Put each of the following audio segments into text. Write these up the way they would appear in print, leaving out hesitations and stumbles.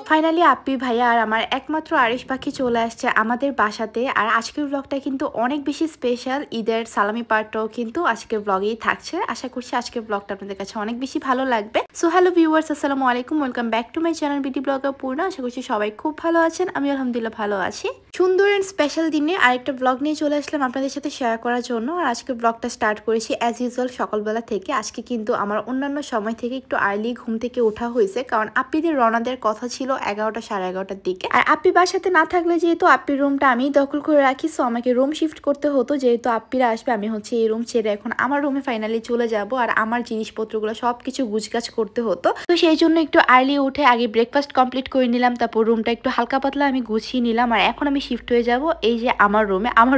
Finally আপ্পি ভাইয়া আর আমার একমাত্র আরিশ পাখি চলে আসছে আমাদের বাসাতে। আর আজকের ব্লগটা কিন্তু অনেক বেশি স্পেশাল, ঈদের সালামি পার্টটাও কিন্তু আজকের ব্লগেই থাকছে। আশা করছি আজকের ব্লগটা আপনাদের কাছে অনেক বেশি ভালো লাগবে। সো হ্যালো ভিউয়ার্স, আসসালামু আলাইকুম, welcome back to my channel BD blogger Purna. আশা করছি সবাই খুব ভালো আছেন, আমি আলহামদুলিল্লাহ ভালো আছি। সুন্দর অ্যান্ড স্পেশাল দিনে আরেকটা ব্লগ নিয়ে চলে আসলাম আপনাদের সাথে শেয়ার করার জন্য। আর আজকের ব্লগটা স্টার্ট করেছি অ্যাজ ইউজুয়াল সকালবেলা থেকে। আজকে কিন্তু আমার অন্যান্য সময় থেকে একটু আর্লি ঘুম থেকে ওঠা হয়েছে, কারণ আপ্পিদের রওনা দেওয়ার কথা ছিল 11টা সাড়ে 11টার দিকে। আর আপ্পি বাসাতে না থাকলে যেহেতু আপ্পির রুমটা আমি দখল করে রাখি, সো আমাকে রুম শিফট করতে হতো। যেহেতু আপ্পিরা আসবে, আমি হচ্ছে এই রুম ছেড়ে এখন আমার রুমে ফাইনালি চলে যাব। আর আমার জিনিসপত্রগুলো সবকিছু গুছগাছ করতে হতো, তো সেই জন্য একটু আর্লি উঠে আগে ব্রেকফাস্ট কমপ্লিট করে নিলাম, তারপর রুমটা একটু হালকা পাতলা আমি গুছিয়ে নিলাম। আর এখন আমি শিফট হয়ে যাব এই যে আমার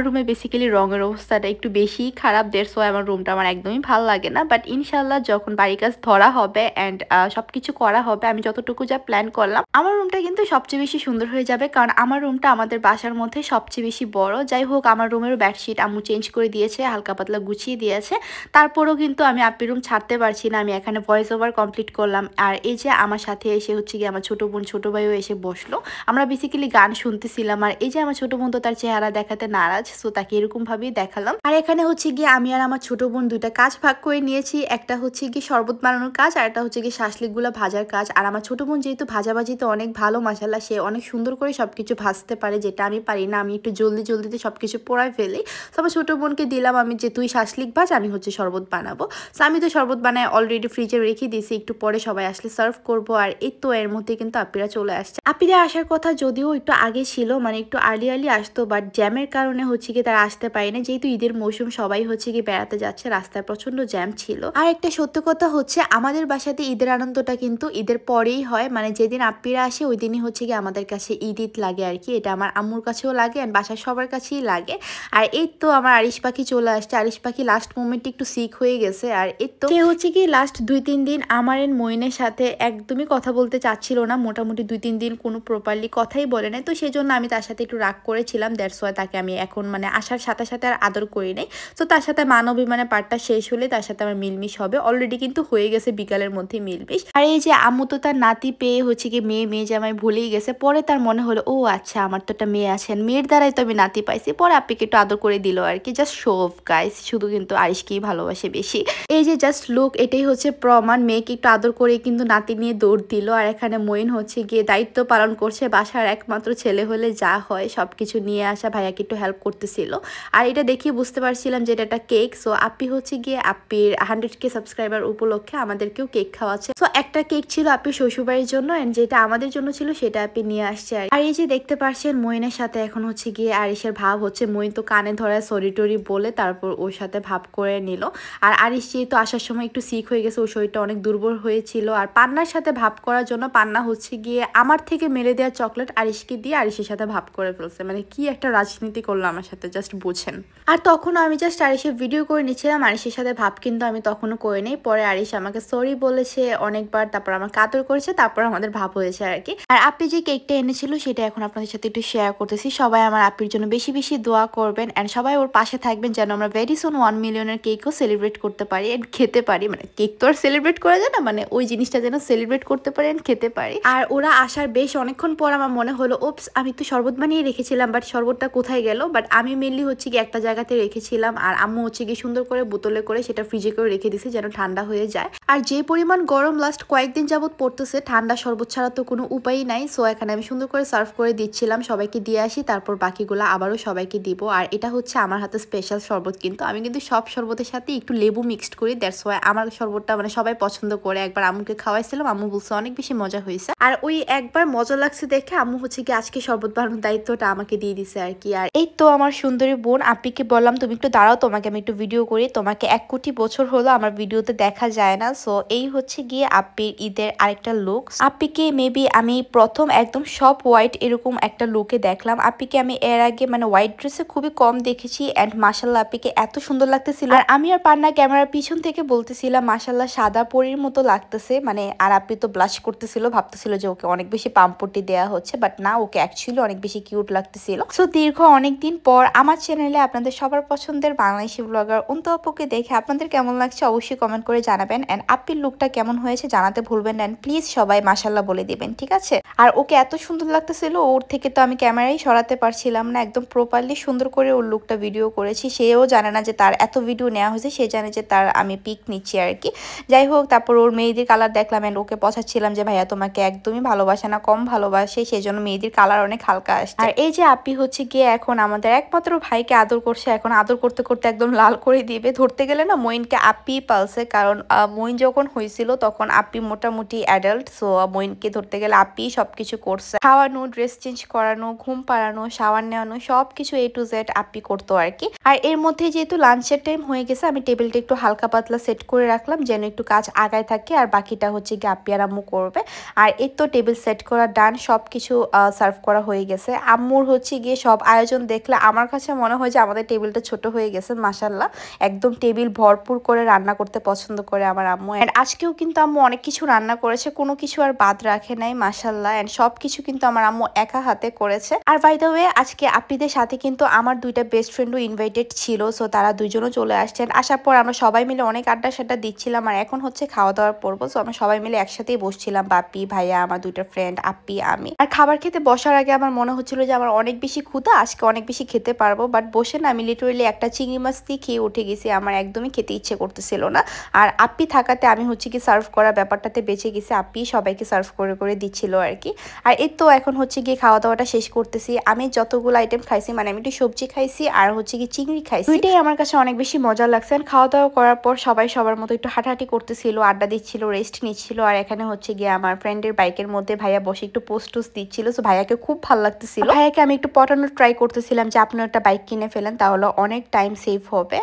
রুমে বেসিক্যালি রঙের অবস্থাটা একটু বেশি খারাপ, দেড় সো আমার রুমটা আমার একদমই ভালো লাগে না। বাট ইনশাল্লাহ যখন বাড়ি কাজ ধরা হবে অ্যান্ড সবকিছু করা হবে, আমি যতটুকু যা প্ল্যান করলাম, আমার রুমটা কিন্তু সবচেয়ে বেশি সুন্দর হয়ে যাবে। কারণ আমার রুমটা আমাদের বাসার মধ্যে সবচেয়ে বেশি বড়। যাই হোক, আমার রুমের বেডশিট আম্মু চেঞ্জ করে দিয়েছে, হালকা পাতলা গুছিয়ে দিয়েছে। তারপরেও কিন্তু আমি আপ্পির রুম ছাড়তে পারছি না, আমি এখানে ভয়েস ওভার কমপ্লিট করলাম। আর এই যে আমার সাথে এসে হচ্ছে কি আমার ছোট বোন ছোট ভাইও এসে বসলো, আমরা বেসিক্যালি গান শুনতেছিলাম। আর এই যে আমার ছোট বোন তো তার চেহারা দেখাতে নারাজ, সো তাকে এরকম ভাবেই দেখালাম। আর এখানে হচ্ছে গিয়ে আমি আর আমার ছোট বোন দুইটা কাজ ভাগ করে নিয়েছি, একটা হচ্ছে গিয়ে শরবত বানানোর কাজ, আর একটা হচ্ছে গিয়ে শাসলিকগুলো ভাজার কাজ। আর আমার ছোট বোন যেহেতু ভাজাভাজিতে অনেক ভালো, মাশাআল্লাহ, সে অনেক সুন্দর করে সবকিছু ভাজতে পারে, যেটা আমি পারি না। আমি একটু জলদিতে সবকিছু পোড়ায় ফেলি। তো আমার ছোট বোনকে দিলাম আমি যে তুই শাসলিক ভাজ, আমি হচ্ছে শরবত বানাবো। তো আমি তো শরবত বানায় অলরেডি ফ্রিজে রেখে দিয়েছি, একটু পরে সবাই আসলে সার্ভ করবো। আর এই তো এর মধ্যে কিন্তু আপ্পিরা চলে আসছে। আপ্পিরা আসার কথা যদিও একটু আগে ছিল, মানে একটু আর্লি আসতো, বাট জ্যামের কারণে হচ্ছে কি তারা আসতে পারে না। যেহেতু ঈদের মৌসুম, সবাই হচ্ছে কি বেড়াতে যাচ্ছে, রাস্তায় প্রচন্ড জ্যাম ছিল। আর একটা সত্য কথা হচ্ছে, আমাদের বাসাতে ঈদের আনন্দটা কিন্তু ঈদের পরেই হয়, মানে যেদিন আপ্পিরা আসে ওই দিনই হচ্ছে কি আমাদের কাছে ঈদ লাগে আর কি। এটা আমার আম্মুর কাছেও লাগে আর বাসার সবার কাছেই লাগে। আর এই তো আমার আরিশ পাখি চলে আসছে। আরিশ পাখি লাস্ট মোমেন্টে একটু সিক হয়ে গেছে, আর এই তো সে হচ্ছে কি লাস্ট 2-3 দিন আমার মইনের সাথে একদমই কথা বলতে চাচ্ছিল না, মোটামুটি 2-3 দিন কোনো প্রপারলি কথাই বলে নাই। তো সেই জন্য আমি তার সাথে একটু রাগ করেছিলাম, দ্যাটস ওয়াই তাকে আমি এখন মানে আসার সাথে সাথে আর আদর করি নাই। তো তার সাথে মানবিমানে পার্টটা শেষ হলে তার সাথে আমার মিলমিশ হবে, অলরেডি কিন্তু হয়ে গেছে বিকালের মধ্যে মিলমিশ। আর এই যে আম্মু তো তার নাতি পেয়ে হচ্ছে কি মেয়ে জামাই ভুলেই গেছে। পরে তার মনে হলো ও আচ্ছা, আমার তো একটা মেয়ে আছেন, মেয়ের দ্বারাই তো আমি নাতি পাইছি। পরে আপ্পিকে একটু আদর করে দিল আর কি, জাস্ট শো অফ গাইস। শুধু কিন্তু আরিশকেই ভালোবাসে বেশি। এই যে জাস্ট লুক, এটাই হচ্ছে প্রমাণ। মেয়েকে একটু আদর করে কিন্তু নাতি নিয়ে দৌড় দিল। আর এখানে মইন হচ্ছে গিয়ে দায়িত্ব পালন করছে, বাসার একমাত্র ছেলে হলে যা হয় সবকিছু নিয়ে আসা, ভাইয়াকে একটু হেল্প করতেছিল। আর এটা দেখিয়ে বুঝতে পারছিলাম যে এটা একটা কেক। সো আপ্পি হচ্ছে গিয়ে আপ্পির 100K সাবস্ক্রাইবার উপলক্ষে আমাদেরকেও কেক খাওয়াচ্ছে। সো একটা কেক ছিল আপ্পির শ্বশুরবাড়ির জন্য, এন্ড যেটা আমাদের জন্য ছিল সেটা আপ্পি নিয়ে আসছে। আর এই যে দেখতে পাচ্ছেন মইনের সাথে এখন হচ্ছে গিয়ে আরিশের ভাব হচ্ছে। মইন তো কানে ধরে সরি টরি বলে তারপর ওর সাথে ভাব করে নিল। আর আরিশ যেহেতু আসার সময় একটু সিক হয়ে গেছে, ওর শরীরটা অনেক দুর্বল হয়েছিল। আর পান্নার সাথে ভাব করার জন্য পান্না হচ্ছে গিয়ে আমার থেকে মেরে দেওয়া চকলেট আরিশকে দিয়ে আরিশের সাথে ভাব করে ফেলছে। মানে কি একটা রাজনীতি করলো আমার সাথে, জাস্ট বুঝেন। আর তখন আমি জাস্ট আরিশের ভিডিও করে নিচ্ছিলাম, আরিশের সাথে ভাব কিন্তু আমি তখনও করে নেই। পরে আরিশ আমাকে সরি বলেছে অনেকবার, তারপর আমার কাতর করেছে, তারপর আমাদের ভাব হয়েছে আর কি। আর আপনি যে কেকটা এনেছিল সেটা এখন আপনাদের সাথে একটু শেয়ার করতেছি। সবাই আমার আপ্পির জন্য বেশি বেশি দোয়া করবেন অ্যান্ড সবাই ওর পাশে থাকবেন, যেন আমরা ভেরি সুন 1 মিলিয়নের কেকও সেলিব্রেট করতে পারি অ্যান্ড খেতে পারি। মানে কেক তো আর সেলিব্রেট করা যায় না, মানে ওই জিনিসটা যেন সেলিব্রেট করতে পারি অ্যান্ড খেতে পারি। আর ওরা আসার বেশ অনেকক্ষণ পর আমার মনে হলো ওপস, আমি তো শরবত বানিয়ে রেখেছিলাম, বাট শরবতটা কোথায় গেল। বাট আমি মেনলি হচ্ছে কি একটা জায়গাতে রেখেছিলাম, আর আম্মু হচ্ছে কি সুন্দর করে বোতলে করে সেটা ফ্রিজে করে রেখে দিয়েছে যেন ঠান্ডা হয়ে যায়। আর যে পরিমাণ গরম লাস্ট কয়েকদিন যাবত পড়তেছে, ঠান্ডা শরবত ছাড়া তো কোনো উপায়ই নাই। সো এখানে আমি সুন্দর করে সার্ভ করে দিচ্ছিলাম, সবাইকে দিয়ে আসি, তারপর বাকিগুলো আবারও সবাইকে দিব। আর এটা হচ্ছে আমার হাতে স্পেশাল শরবত, কিন্তু আমি কিন্তু সব শরবতের সাথে একটু লেবু মিক্সড করি, দ্যাটস ওয়াই আমার শরবতটা মানে সবাই পছন্দ করে। একবার আম্মুকে খাওয়াইছিলাম, আম্মু বলছে অনেক বেশি মজা হয়েছে। আর ওই একবার মজা লাগছে দেখে আম্মু হচ্ছে কি আজকে শরবত বানানোর দায়িত্বটা আমাকে দিয়ে দিছে আর কি। আর এই তো আমার সুন্দরী বোন আপ্পিকে বললাম তুমি একটু দাঁড়াও, তোমাকে আমি একটু ভিডিও করি, তোমাকে 1 কোটি বছর হলো আমার ভিডিওতে দেখা যায় না। সো এই হচ্ছে গিয়ে আপ্পির ঈদের আরেকটা লুক। আপ্পিকে মে মেবি আমি প্রথম একদম সব হোয়াইট এরকম একটা লুকে দেখলাম। আপিকে আমি এর আগে মানে হোয়াইট ড্রেসে খুবই কম দেখেছি অ্যান্ড মাশাল্লাহ আপিকে এত সুন্দর লাগতেছিল। আর আমি আর পান্না ক্যামেরার পিছন থেকে বলতেছিলাম মাশাল্লাহ সাদা পরীর মতো লাগতেছে, মানে আর আপি তো ব্লাশ করতেছিল, ভাবতেছিল যে ওকে অনেক বেশি পাম্পটি দেওয়া হচ্ছে, বাট না, ওকে অ্যাকচুয়ালি অনেক বেশি কিউট লাগতেছিল। সো দীর্ঘ অনেকদিন পর আমার চ্যানেলে আপনাদের সবার পছন্দের বাংলাদেশি ব্লগার অন্তু আপুকে দেখে আপনাদের কেমন লাগছে অবশ্যই কমেন্ট করে জানাবেন। অ্যান্ড আপির লুকটা কেমন হয়েছে জানাতে ভুলবেন না, প্লিজ সবাই মাশাল্লাহ বলে দিবেন, ঠিক আছে? আর ওকে এত সুন্দর লাগতেছিল, ওর থেকে তো আমি ক্যামেরাই সরাতে পারছিলাম না, একদম প্রপারলি সুন্দর করে ওর লুকটা ভিডিও করেছি। সেও জানে না যে তার এত ভিডিও নেওয়া হয়েছে, সে জানে যে তার আমি পিক নিচ্ছি আর কি। যাই হোক, তারপর ওর মেহেদির কালার দেখলাম অ্যান্ড ওকে পছাচ্ছিলাম যে ভাইয়া তোমাকে একদমই ভালোবাসে না, কম ভালোবাসে, সেই জন্য মেহেদির কালার অনেক হালকা আসছে। আর এই যে আপি হচ্ছে গিয়ে এখন আমাদের একমাত্র ভাইকে আদর করছে, এখন আদর করতে করতে একদম লাল করে দিবে। ধরতে গেলে না মইনকে আপি পালছে, কারণ মইন যখন হয়েছিল তখন আপি মোটামুটি অ্যাডাল্ট, সো মইনকে ধরতে গেলে আপি সবকিছু করছে, খাওয়ানো, ড্রেস চেঞ্জ করানো, ঘুম পাড়ানো, শাওয়ার নেওয়ানো, সবকিছু A to Z আপি করতো আর কি। আর এর মধ্যে যেহেতু লাঞ্চের টাইম হয়ে গেছে, আমি টেবিলটা একটু হালকা পাতলা সেট করে রাখলাম যেন একটু কাজ আগায় থাকে, আর বাকিটা হচ্ছে গিয়ে আপি আর আম্মু করবে। আর এই তো টেবিল সেট করা ডান, সবকিছু সার্ভ করা হয়ে গেছে। আম্মুর হচ্ছে গিয়ে সব আয়োজন দেখলে আমার কাছে মনে হয় যে আমাদের টেবিলটা ছোট হয়ে গেছে। মাশাল্লাহ, একদম টেবিল ভরপুর করে রান্না করতে পছন্দ করে আমার আম্মু। এন্ড আজকেও কিন্তু আম্মু অনেক কিছু রান্না করেছে, কোনো কিছু আর বাদ রাখে নাই মাশাল্লাহ। এন্ড সবকিছু কিন্তু আমার আম্মু একা হাতে করেছে। আর বাই দ্য ওয়ে, আজকে আপিদের সাথে কিন্তু আমার দুইটা বেস্ট ফ্রেন্ডও ইনভাইটেড ছিল, সো তারা দুইজনও চলে আসছেন। আসার পর আমরা সবাই মিলে অনেক আড্ডা সাড্ডা দিচ্ছিলাম, আর এখন হচ্ছে খাওয়া দাওয়ার পর্ব। সো আমরা সবাই মিলে একসাথেই বসছিলাম, বাপি, ভাইয়া, আমার দুইটা ফ্রেন্ড, আপি, আমি। আর খাবার খেতে বসার আগে আমার মনে হচ্ছিল যে আমার অনেক বেশি ক্ষুধা, আজকে অনেক বেশি খেতে পারবো, বাট বসে না আমি লিটারেলি একটা চিংড়ি মাছ দিয়ে খেয়ে উঠে গেছি, আমার একদমই খেতে ইচ্ছে করতেছিল না। আর আপি থাকাতে আমি হচ্ছে কি সার্ভ করা ব্যাপারটাতে বেঁচে গেছি, আপি সবাইকে সার্ভ করে করে দিচ্ছিল আর কি। আর এই তো এখন হচ্ছে গিয়ে খাওয়া দাওয়াটা শেষ করতেছি। আমি যতগুলো আইটেম খাইছি, মানে আমি একটু সবজি খাইছি আর হচ্ছে কি চিংড়ি খাইছি, দুইটাই আমার কাছে অনেক বেশি মজা লাগছে। খাওয়া দাওয়া করার পর সবাই সবার মতো একটু হাঁটাহাঁটি করতেছিল, আড্ডা দিচ্ছিল, রেস্ট নিচ্ছিল। আর এখানে হচ্ছে গিয়ে আমার ফ্রেন্ডের বাইকের মধ্যে ভাইয়া বসে একটু পোস্ট টোস্ট দিচ্ছিল, সো ভাইয়াকে খুব ভালো লাগতেছিল। ভাইয়াকে আমি একটু পটানোর ট্রাই করতেছিলাম যে আপনি একটা বাইক কিনে ফেলেন, তাহলে অনেক টাইম সেভ হবে।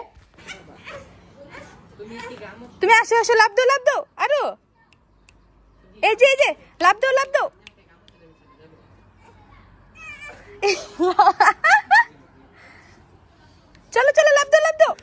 তুমি আসো আসো, লাভ দাও লাভ দাও, আরো এই যে লাভ দাও লাভ দাও। চলো চলো, লাভ দাও লাভ দাও।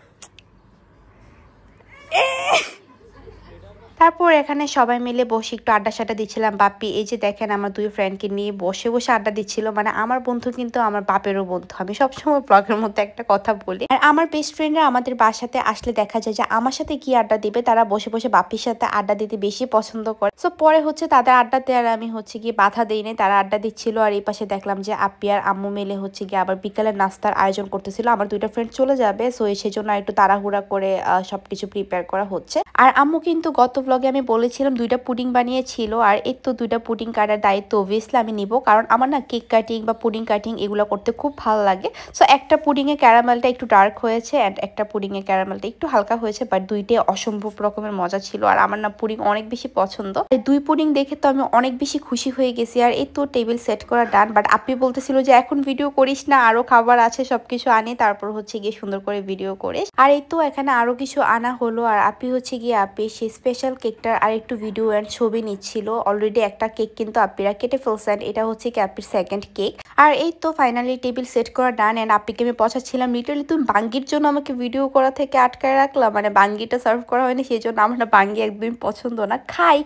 তারপর এখানে সবাই মিলে বসে একটু আড্ডা সাড্ডা দিচ্ছিলাম। বাপি এই যে দেখেন আমার দুই ফ্রেন্ডকে নিয়ে বসে বসে আড্ডা দিচ্ছিল, মানে আমার বন্ধু কিন্তু আমার বাপেরও বন্ধু, আমি সবসময় ব্লগের মধ্যে একটা কথা বলি। আর আমার বেস্ট ফ্রেন্ডরা আমাদের বাসাতে আসলে দেখা যায় যে আমার সাথে কি আড্ডা দিবে, তারা বসে বসে বাপির সাথে আড্ডা দিতে বেশি পছন্দ করে। সো পরে হচ্ছে তাদের আড্ডাতে আর আমি হচ্ছে গিয়ে বাধা দিই নাই, তারা আড্ডা দিচ্ছিল। আর এই পাশে দেখলাম যে আপি আর আম্মু মিলে হচ্ছে গিয়ে আবার বিকালের নাস্তার আয়োজন করতেছিল। আমার দুইটা ফ্রেন্ড চলে যাবে, সো সেজন্য একটু তাড়াহুড়া করে সবকিছু প্রিপেয়ার করা হচ্ছে। আর আম্মু কিন্তু গত ব্লগে আমি বলেছিলাম দুইটা পুডিং বানিয়েছিল, আর এই তো দুইটা পুডিং কাটার দায়িত্ব অবভিয়াসলি আমি নিব, কারণ আমার না কেক কাটিং বা পুডিং কাটিং এগুলো করতে খুব ভালো লাগে। সো একটা পুডিংয়ে ক্যারামেলটা একটু ডার্ক হয়েছে অ্যান্ড একটা পুডিংয়ে ক্যারামেলটা একটু হালকা হয়েছে, বাট দুইটাই অসম্ভব রকমের মজা ছিল। আর আমার না পুডিং অনেক বেশি পছন্দ, এই দুই পুডিং দেখে তো আমি অনেক বেশি খুশি হয়ে গেছি। আর এই তো টেবিল সেট করা ডান, বাট আপনি বলতেছিল যে এখন ভিডিও করিস না, আরো খাবার আছে, সবকিছু আনি তারপর হচ্ছে গিয়ে সুন্দর করে ভিডিও করিস। আর এই তো এখানে আরো কিছু আনা হলো, আর আপনি হচ্ছে গিয়ে আপি সেই স্পেশাল কেকটার আর একটু ভিডিও এন্ড ছবি নিচ্ছিল। অলরেডি একটা কেক কিন্তু আপিরা কেটে ফেলছেন, এটা হচ্ছে কি আপির সেকেন্ড কেক। আর এই তো ফাইনালি টেবিল সেট করা ডান, এন্ড আপিকে আমি পছাচ্ছিলাম লিটারলি তুমি বাঙ্গির জন্য আমাকে ভিডিও করা থেকে আটকায় রাখলাম, মানে বাঙ্গিটা সার্ভ করা হয়নি, সেই জন্য আমার না বাঙ্গি একদমই পছন্দ না।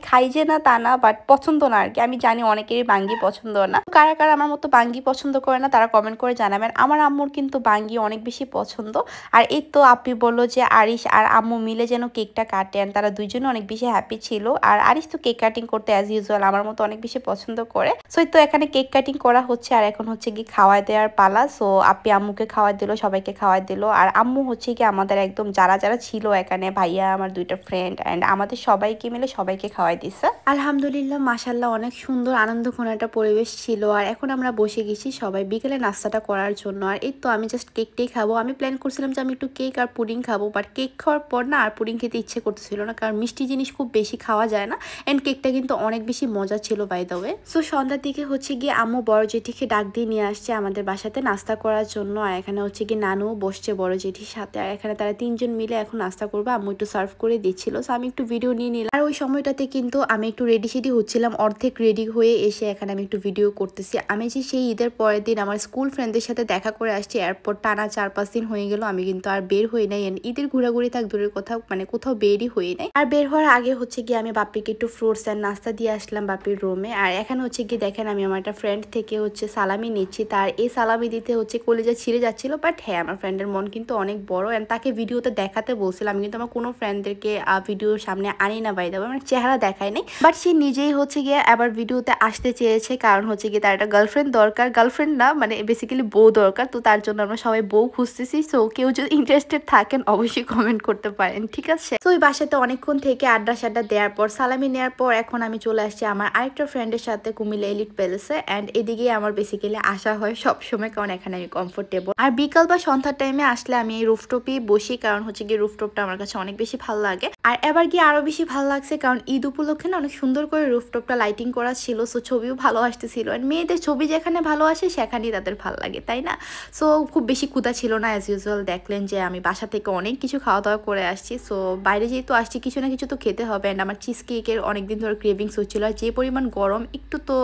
খাই যে না তা না, বাট পছন্দ না আর কি। আমি জানি অনেকেরই বাঙ্গি পছন্দ না, কারা কারা আমার মতো বাঙ্গি পছন্দ করে না তারা কমেন্ট করে জানাবেন। আমার আম্মুর কিন্তু বাঙ্গি অনেক বেশি পছন্দ। আর এই তো আপি বললো যে আরিশ আর আম্মু মিলে যেন কেকটা কাটেন, তারা দুইজনে অনেক বেশি হ্যাপি ছিল। আর আরিশ তো কেক কাটিং করতে অ্যাজ ইউজুয়াল আমার মতো অনেক বেশি পছন্দ করে। সো তো এখানে কেক কাটিং করা হচ্ছে, আর এখন হচ্ছে কি খাওয়াই দেওয়ার পালা। সো আপি আম্মুকে খাওয়াই দিল, সবাইকে খাওয়াই দিল। আর আম্মু হচ্ছে কি আমাদের একদম যারা যারা ছিল এখানে, ভাইয়া, আমার দুইটা ফ্রেন্ড এন্ড আমাদের সবাইকে মিলে সবাইকে খাওয়াই দিচ্ছে। আলহামদুলিল্লাহ, মাশাল্লাহ, অনেক সুন্দর আনন্দঘন একটা পরিবেশ ছিল। আর এখন আমরা বসে গেছি সবাই বিকেলে নাস্তাটা করার জন্য। আর এই তো আমি জাস্ট কেকটাই খাবো। আমি প্ল্যান করছিলাম যে আমি একটু কেক আর পুডিং খাবো, বাট কেক খাওয়ার পর না আর পুডিং খেতে ইচ্ছে করতেছিল না, কারণ মিষ্টি জিনিস খুব বেশি খাওয়া যায় না। এন্ড কেকটা কিন্তু অনেক বেশি মজা ছিল বাই দ্য ওয়ে। সো সন্ধ্যার দিকে হচ্ছে গিয়ে আম্মু বড় জেঠিকে ডাক ডাক দিয়ে নিয়ে আসছে আমাদের বাসাতে নাস্তা করার জন্য। আর এখানে হচ্ছে কি নানু বসছে বড় জেঠির সাথে। আর এখানে তারা 3 জন মিলে এখন নাস্তা করবে। আম্মু একটু সার্ভ করে দিচ্ছিল, সো আমি একটু ভিডিও নিয়ে নিলাম। আর ওই সময়টাতে কিন্তু আমি একটু রেডি সেডি হচ্ছিলাম, অর্ধেক রেডি হয়ে এসে এখানে আমি একটু ভিডিও করতেছি। আমি যে সেই ঈদের পরের দিন আমার স্কুল ফ্রেন্ডদের সাথে দেখা করে আসছি, এরপর টানা 4-5 দিন হয়ে গেল আমি কিন্তু আর বের হই নাই। ঈদের ঘোরাঘুরি থাক দূরের কোথাও মানে কোথাও বেরই হই নাই। আর বের হওয়ার আগে হচ্ছে গিয়ে আমি বাপ্পিকে একটু ফ্রুটস এন্ড নাস্তা দিয়ে আসলাম বাপ্পির রুমে। আর এখানে হচ্ছে গিয়ে দেখেন আমি আমার একটা ফ্রেন্ড থেকে হচ্ছে সালামি নিচ্ছি। তার এই সালামি দিতে হচ্ছে কলেজা ছিঁড়ে যাচ্ছিল, বাট হ্যাঁ আমার ফ্রেন্ডের মন কিন্তু অনেক বড়। এন্ড তাকে ভিডিওতে দেখাতে বলছিলাম, আমি কিন্তু আমার কোনো ফ্রেন্ডদেরকে ভিডিওর সামনে আনি না, বাই দেবো মানে চেহারা দেখাই নাই, বাট সে নিজেই হচ্ছে গিয়ে আবার ভিডিওতে আসতে চেয়েছে। কারণ হচ্ছে গিয়ে তার একটা গার্লফ্রেন্ড দরকার, গার্লফ্রেন্ড না মানে বেসিক্যালি বউ দরকার। তো তার জন্য আমরা সবাই বউ খুঁজতেছি। সো কেউ যদি ইন্টারেস্টেড থাকেন অবশ্যই কমেন্ট করতে পারেন, ঠিক আছে। তো ওই বাসাতে অনেকক্ষণ থেকে আড্ডা সাড্ডা দেওয়ার পর সালামি নেওয়ার পর এখন আমি চলে আসছি আমার আরেকটা ফ্রেন্ডের সাথে কুমিল্লা এলিট প্যালেসে। অ্যান্ড এদিকে আমার বেসিক্যালি আসা হয় সবসময়, কারণ এখানে আমি কমফোর্টেবল। আর বিকাল বা সন্ধ্যার টাইমে আসলে আমি এই রুফটপেই বসি, কারণ হচ্ছে গিয়ে রুফটপটা আমার কাছে অনেক বেশি ভালো লাগে। আর এবার গিয়ে আরো বেশি ভালো লাগছে কারণ ঈদ উপলক্ষে না অনেক সুন্দর করে রুফটপটা লাইটিং করা ছিল। সো ছবিও ভালো আসতেছিল। আর মেয়েদের ছবি যেখানে ভালো আসে সেখানেই তাদের ভালো লাগে, তাই না? সো খুব বেশি ক্ষুধা ছিল না, অ্যাজ ইউজুয়াল দেখলেন যে আমি বাসা থেকে অনেক কিছু খাওয়া দাওয়া করে আসছি। সো বাইরে যেহেতু আসছি কিছু না কিছু তো খেতে হবে। অ্যান্ড আমার চিজ কেকের অনেকদিন ধরে ক্রেভিংস হচ্ছিল। আর যে পরিমাণ গরম একটু তো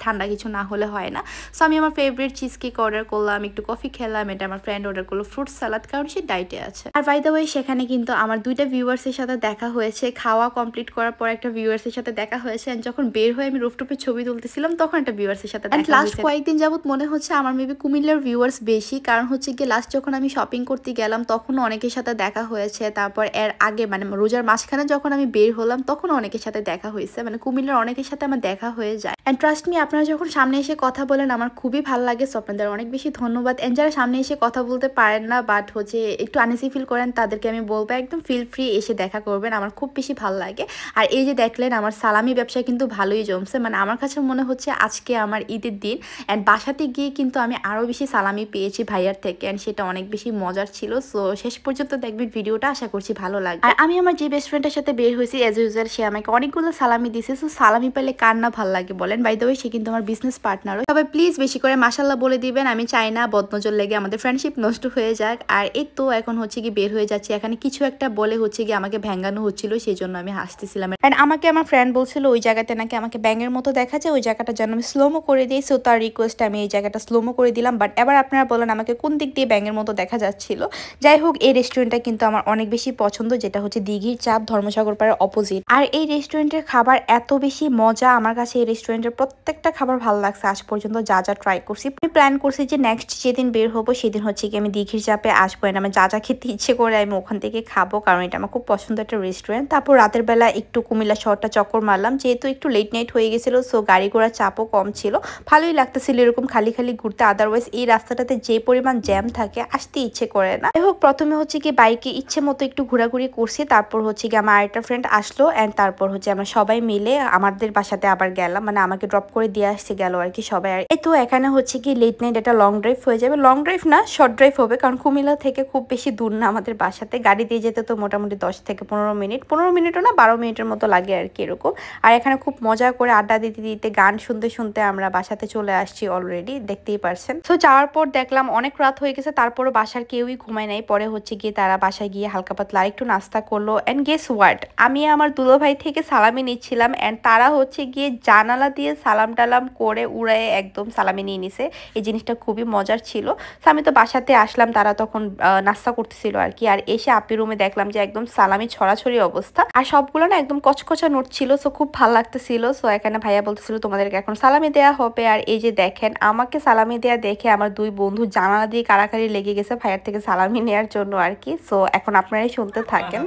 ঠান্ডা কিছু না হলে হয় না। সো আমি আমার ফেভারিট চিজ কেক অর্ডার করলাম, একটু কফি খেলাম। এটা আমার ফ্রেন্ড অর্ডার করলো ফ্রুট সালাদ, কারণ সে ডায়েটে আছে। আর বাই দ্য ওয়ে সেখানে কিন্তু আমার 2টা ভিউয়ার্সের সাথে দেখা হয়েছে। খাওয়া কমপ্লিট করার পর একটা ভিউয়ার্সের সাথে দেখা হয়েছে। এন্ড যখন বের হয়ে আমি রুফটপে ছবি তুলতেছিলাম তখন একটা ভিউয়ার্সের সাথে দেখা হয়েছে। লাস্ট কয়েকদিন যাবত মনে হচ্ছে আমার মেবি কুমিল্লার ভিউয়ার্স বেশি, কারণ হচ্ছে কি লাস্ট যখন আমি শপিং করতে গেলাম তখন অনেকের সাথে দেখা হয়েছে। তারপর এর আগে মানে রোজার মাঝখানে যখন আমি বের হলাম তখন অনেকের সাথে দেখা হয়েছে, মানে কুমিল্লার অনেকের সাথে আমার দেখা হয়ে যায়। এন্ড ট্রাস্ট মি, আপনারা যখন সামনে এসে কথা বলেন আমার খুবই ভালো লাগে। সো আপনাদের অনেক বেশি ধন্যবাদ। এন্ড যারা সামনে এসে কথা বলতে পারেন না বাট হচ্ছে একটু আনইজি ফিল করেন তাদেরকে আমি বলবো একদম ফিল ফ্রি এসে দেখা করবেন, আমার খুব বেশি ভালো লাগে। আর এই যে দেখলেন আমার সালামি ব্যবসা কিন্তু ভালোই জমছে, মানে আমার কাছে মনে হচ্ছে আজকে আমার ঈদের দিন। অ্যান্ড বাসাতে গিয়ে কিন্তু আমি আরও বেশি সালামি পেয়েছি ভাইয়ার থেকে, অ্যান্ড সেটা অনেক বেশি মজার ছিল। সো শেষ পর্যন্ত দেখবেন ভিডিওটা, আশা করছি ভালো লাগবে। আর আমি আমার যে বেস্ট ফ্রেন্ডের সাথে বের হয়েছি অ্যাজ ইউজুয়াল সে আমাকে অনেকগুলো সালামি দিছে। সো সালামি পেলে কার না ভালো লাগে বলেন। বাই দ্য ওয়ে সে কিন্তু আমার বিজনেস পার্টনারও। সবাই প্লিজ বেশি করে মাশাল্লাহ বলে দিবেন, আমি চাই না বদনজর লেগে আমাদের ফ্রেন্ডশিপ নষ্ট হয়ে যাক। আর এই তো এখন হচ্ছে কি বের হয়ে যাচ্ছে, এখানে কিছু একটা বলে হচ্ছে কি আমাকে ভেঙ্গানো হচ্ছিল, সেই জন্য আমি হাসতেছিলাম। এন্ড আমাকে আমার ফ্রেন্ড বলছিল ওই জায়গাতে নাকি আমাকে ব্যাঙের মতো দেখা যায়, ওই জায়গাটা যেন আমি স্লোমো করে দিই। সো তার রিকোয়েস্ট আমি এই জায়গাটা স্লোমো করে দিলাম। বাট এবার আপনারা বলেন আমাকে কোন দিক দিয়ে ব্যাঙের মতো দেখা যাচ্ছিল। যাই হোক, এই রেস্টুরেন্টটা কিন্তু আমার অনেক বেশি পছন্দ, যেটা হচ্ছে দিঘির চাপ ধর্মসাগর পাড়ের অপোজিট। আর এই রেস্টুরেন্টের খাবার এত বেশি মজা, আমার কাছে এই রেস্টুরেন্টের প্রত্যেকটা খাবার ভালো লাগছে আজ পর্যন্ত যা যা ট্রাই করছি। আমি প্ল্যান করছি যে নেক্সট যেদিন বের হবো সেদিন হচ্ছে কি আমি দিঘির চাপে আসবো, এন্ড আমার যা যা খেতে ইচ্ছে করে আমি ওখান থেকে খাবো, কারণ এটা আমার খুব পছন্দ একটা রেস্টুরেন্ট। তারপর রাতের বেলা একটু কুমিল্লা শহরটা চক্কর মারলাম, যেহেতু একটু লেট নাইট হয়ে গেছিল। সো গাড়ি ঘোড়ার চাপও কম ছিল, ভালোই লাগতেছিল এরকম খালি খালি ঘুরতে। আদারওয়াইজ এই রাস্তাটাতে যে পরিমাণ জ্যাম থাকে আসতে ইচ্ছে করে না। যাই হোক, প্রথমে হচ্ছে কি বাইকে ইচ্ছে মতো একটু ঘোরাঘুরি করছি, তারপর হচ্ছে কি আমার আরেকটা ফ্রেন্ড আসলো, অ্যান্ড তারপর হচ্ছে আমরা সবাই মিলে আমাদের বাসাতে আবার গেলাম, মানে আমাকে ড্রপ করে দিয়ে আসতে গেল আর কি সবাই। আর এই তো এখানে হচ্ছে কি লেট নাইট একটা লং ড্রাইভ হয়ে যাবে, লং ড্রাইভ না শর্ট ড্রাইভ হবে, কারণ কুমিল্লা থেকে খুব বেশি দূর না আমাদের বাসাতে। গাড়ি দিয়ে যেতে তো মোটামুটি 10 থেকে 15 মিনিট, 15 মিনিটও না 12 মিনিটের মতো লাগে আর কি এরকম। আর এখানে খুব মজা করে আড্ডা দিতে দিতে গান শুনতে শুনতে আমরা বাসাতে চলে আসছি অলরেডি, দেখতেই পারছেন। তো যাওয়ার পর দেখলাম অনেক রাত হয়ে গেছে, তারপরও বাসার কেউই ঘুমায় নাই। পরে হচ্ছে গিয়ে তারা বাসায় গিয়ে হালকা পাতলা একটু নাস্তা করলো। অ্যান্ড গেস হোয়াট, আমি আমার দুলো ভাই থেকে সালামি নিচ্ছিলাম, অ্যান্ড তারা হচ্ছে গিয়ে জানালা দিয়ে সালাম টালাম করে উড়ায়ে একদম সালামি নিয়ে নিছে। এই জিনিসটা খুবই মজার ছিল। তো আমি তো বাসাতে আসলাম, তারা তখন নাস্তা করতেছিল আর কি। আর এসে আপি রুমে দেখলাম যে একদম সালামি ছড়াছড়ি অবস্থা, আর সবগুলো না একদম কচকচা নোট ছিল। সো খুব ভালো লাগতেছিল। সো এখানে ভাইয়া বলতেছিল তোমাদেরকে এখন সালামি দেয়া হবে। আর এই যে দেখেন আমাকে সালামি দেয়া দেখে আমার দুই বন্ধু জানালা দিয়ে কাড়াকাড়ি লেগে গেছে ভাইয়ার থেকে সালামি নেওয়ার জন্য আর কি। সো এখন আপনারাই শুনতে থাকেন।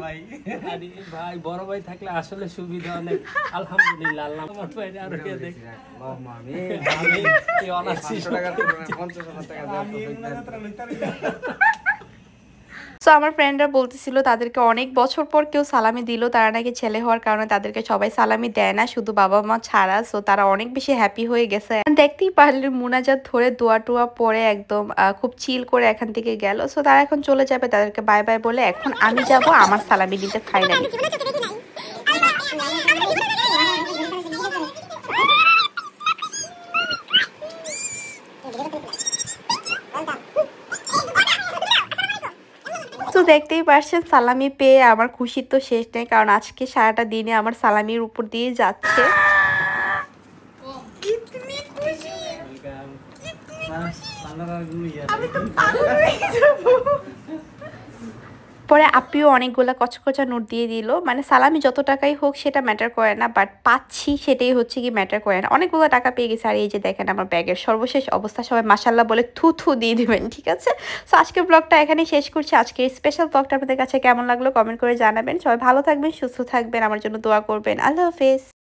ভাই বড় ভাই থাকলে আসলে সুবিধা অনেক, আলহামদুলিল্লাহ। আল্লাহ আমার ভাইরে আরো কে দেখ আমি এই অনার্স 50 টাকা 50 টাকা দেব। সো আমার ফ্রেন্ডরা বলতেছিল তাদেরকে অনেক বছর পর কেউ সালামি দিল, তারা নাকি ছেলে হওয়ার কারণে তাদেরকে সবাই সালামি দেয় না, শুধু বাবা মা ছাড়া। সো তারা অনেক বেশি হ্যাপি হয়ে গেছে। দেখতেই পারলেন মুনাজাত ধরে দোয়া টোয়া পরে একদম খুব চিল করে এখান থেকে গেল। সো তারা এখন চলে যাবে, তাদেরকে বাই বাই বলে এখন আমি যাব আমার সালামি দিতে ফাইনালি। দেখতেই পারছেন সালামি পেয়ে আমার খুশির তো শেষ নেই, কারণ আজকে সারাটা দিনে আমার সালামির উপর দিয়ে যাচ্ছে। পরে আপ্পিও অনেকগুলা কচকচা নোট দিয়ে দিল। মানে সালামি যত টাকাই হোক সেটা ম্যাটার করে না, বাট পাচ্ছি সেটাই হচ্ছে কি ম্যাটার করে না। অনেকগুলো টাকা পেয়ে গেছে। আর এই যে দেখেন আমার ব্যাগের সর্বশেষ অবস্থা, সবাই মাশাল্লাহ বলে থু থু দিয়ে দিবেন, ঠিক আছে? সো আজকের ব্লগটা এখানেই শেষ করছি। আজকের স্পেশাল ব্লগটা আপনাদের কাছে কেমন লাগলো কমেন্ট করে জানাবেন। সবাই ভালো থাকবেন, সুস্থ থাকবেন, আমার জন্য দোয়া করবেন। আল্লাহ হাফেজ।